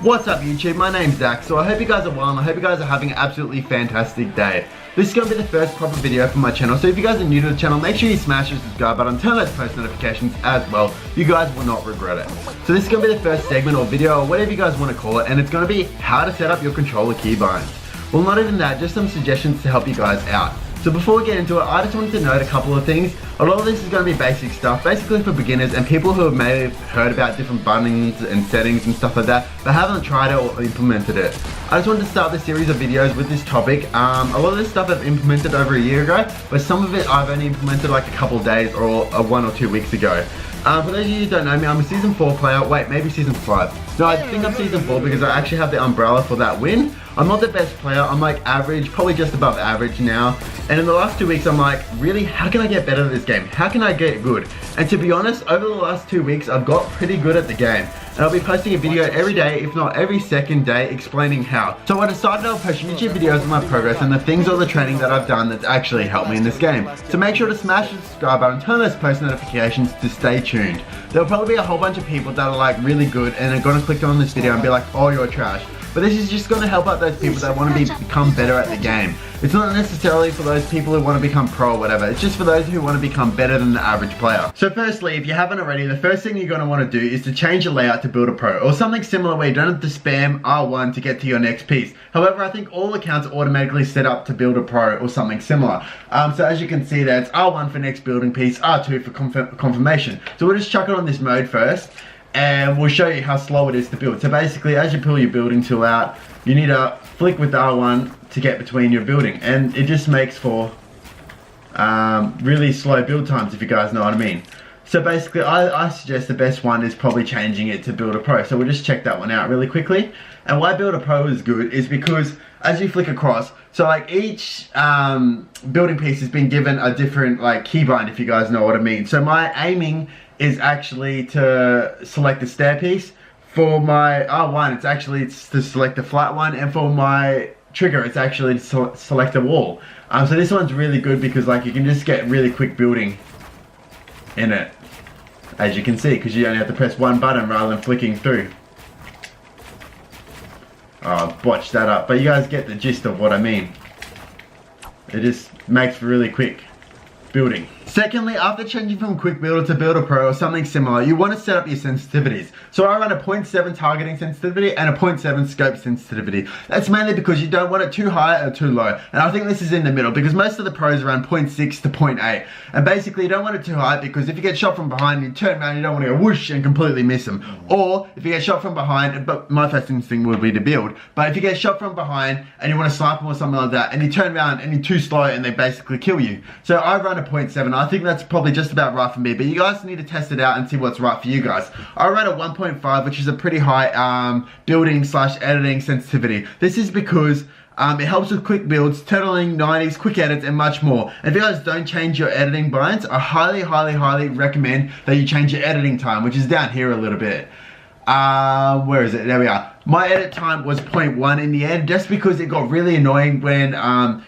What's up YouTube, my name's Zach. So I hope you guys are well and I hope you guys are having an absolutely fantastic day. This is going to be the first proper video for my channel, so if you guys are new to the channel, make sure you smash the subscribe button, turn those post notifications as well. You guys will not regret it. So this is going to be the first segment or video or whatever you guys want to call it, and it's going to be how to set up your controller keybinds. Well, not even that, just some suggestions to help you guys out. So before we get into it, I just wanted to note a couple of things. A lot of this is going to be basic stuff, basically for beginners and people who may have heard about different buttons and settings and stuff like that, but haven't tried it or implemented it. I just wanted to start this series of videos with this topic. A lot of this stuff I've implemented over a year ago, but some of it I've only implemented like a couple of days or 1 or 2 weeks ago. For those of you who don't know me, I'm a Season 4 player. Wait, maybe Season 5. No, I think I'm Season 4 because I actually have the umbrella for that win. I'm not the best player. I'm like average, probably just above average now. And in the last 2 weeks, I'm like, really, how can I get better at this game? How can I get good? And to be honest, over the last 2 weeks, I've got pretty good at the game. And I'll be posting a video every day, if not every second day, explaining how. So I decided I'll post YouTube videos of my progress and the things or the training that I've done that's actually helped me in this game. So make sure to smash the subscribe button, turn those post notifications to stay tuned. There'll probably be a whole bunch of people that are like really good and are gonna click on this video and be like, oh, you're trash. But this is just going to help out those people that want to become better at the game. It's not necessarily for those people who want to become pro or whatever. It's just for those who want to become better than the average player. So firstly, if you haven't already, the first thing you're going to want to do is to change your layout to build a pro. Or something similar where you don't have to spam R1 to get to your next piece. However, I think all accounts are automatically set up to build a pro or something similar. So as you can see there, it's R1 for next building piece, R2 for confirmation. So we'll just chuck it on this mode first. And we'll show you how slow it is to build. So basically, as you pull your building tool out, you need to flick with R1 to get between your building. And it just makes for really slow build times, if you guys know what I mean. So basically, I suggest the best one is probably changing it to Build a Pro. So we'll just check that one out really quickly. And why Build a Pro is good is because as you flick across, so like each building piece has been given a different like keybind, if you guys know what I mean. So my aiming is actually to select the stair piece. For my R1, it's actually to select the flat one, and for my trigger, it's actually to select a wall. So this one's really good because like you can just get really quick building in it, as you can see, because you only have to press one button rather than flicking through. Oh, I botched that up, but you guys get the gist of what I mean. It just makes for really quick building. Secondly, after changing from Quick Builder to Builder Pro or something similar, you want to set up your sensitivities. So I run a 0.7 targeting sensitivity and a 0.7 scope sensitivity. That's mainly because you don't want it too high or too low. And I think this is in the middle because most of the pros are around 0.6 to 0.8. And basically you don't want it too high because if you get shot from behind, you turn around, you don't want to go whoosh and completely miss them. Or if you get shot from behind, but my first instinct would be to build. But if you get shot from behind and you want to snipe them or something like that, and you turn around and you're too slow and they basically kill you. So I run a 0.7. I think that's probably just about right for me, but you guys need to test it out and see what's right for you guys. I ran a 1.5, which is a pretty high building / editing sensitivity. This is because it helps with quick builds, turtling, 90s, quick edits, and much more. And if you guys don't change your editing binds, I highly recommend that you change your editing time, which is down here a little bit. Where is it? There we are. My edit time was 0.1 in the end, just because it got really annoying when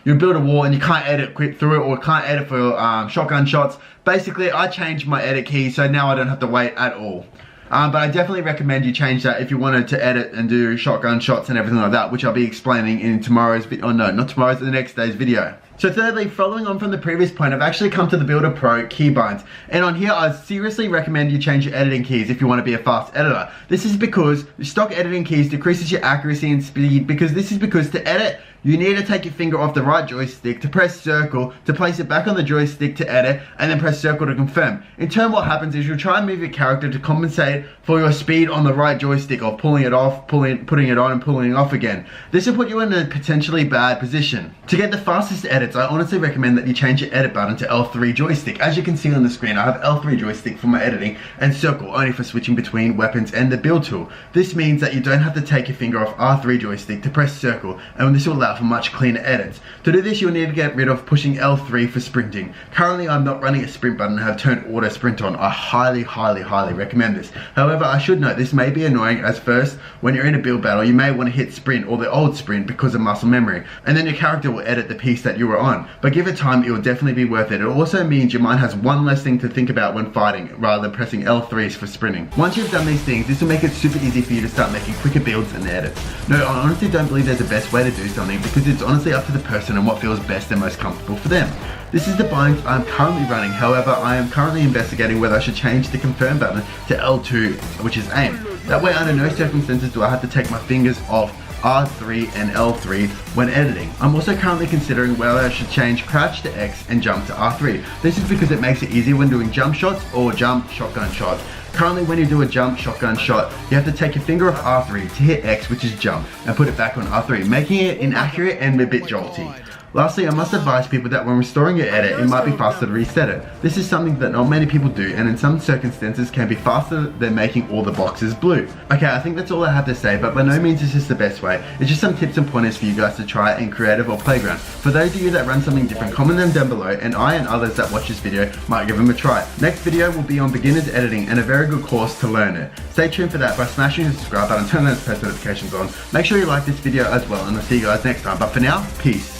you build a wall and you can't edit quick through it, or can't edit for shotgun shots. Basically, I changed my edit key, so now I don't have to wait at all. But I definitely recommend you change that if you wanted to edit and do shotgun shots and everything like that, which I'll be explaining in tomorrow's video. Oh no, not tomorrow's, the next day's video. So thirdly, following on from the previous point, I've actually come to the Builder Pro keybinds. And on here, I seriously recommend you change your editing keys if you want to be a fast editor. This is because the stock editing keys decreases your accuracy and speed, because to edit, you need to take your finger off the right joystick to press circle, to place it back on the joystick to edit, and then press circle to confirm. In turn, what happens is you'll try and move your character to compensate for your speed on the right joystick of pulling it off, putting it on, and pulling it off again. This will put you in a potentially bad position. To get the fastest edits, I honestly recommend that you change your edit button to L3 joystick. As you can see on the screen, I have L3 joystick for my editing, and circle only for switching between weapons and the build tool. This means that you don't have to take your finger off R3 joystick to press circle, and this will allow allow for much cleaner edits. To do this, you'll need to get rid of pushing L3 for sprinting. Currently, I'm not running a sprint button and have turned auto sprint on. I highly recommend this. However, I should note this may be annoying as first, when you're in a build battle, you may want to hit sprint or the old sprint because of muscle memory, and then your character will edit the piece that you were on. But give it time, it will definitely be worth it. It also means your mind has one less thing to think about when fighting, rather than pressing L3s for sprinting. Once you've done these things, this will make it super easy for you to start making quicker builds and edits. No, I honestly don't believe there's a best way to do something, because it's honestly up to the person and what feels best and most comfortable for them. This is the bindings I'm currently running. However, I am currently investigating whether I should change the confirm button to L2, which is aim. That way, under no circumstances do I have to take my fingers off R3 and L3 when editing. I'm also currently considering whether I should change crouch to X and jump to R3. This is because it makes it easier when doing jump shots or jump shotgun shots. Currently, when you do a jump shotgun shot, you have to take your finger off R3 to hit X, which is jump, and put it back on R3, making it inaccurate and a bit jolty. Lastly, I must advise people that when restoring your edit, it might be faster to reset it. This is something that not many people do, and in some circumstances can be faster than making all the boxes blue. Okay, I think that's all I have to say, but by no means is this the best way. It's just some tips and pointers for you guys to try in creative or playground. For those of you that run something different, comment them down below, and I and others that watch this video might give them a try. Next video will be on beginner's editing and a very good course to learn it. Stay tuned for that by smashing the subscribe button and turn those post notifications on. Make sure you like this video as well, and I'll see you guys next time. But for now, peace.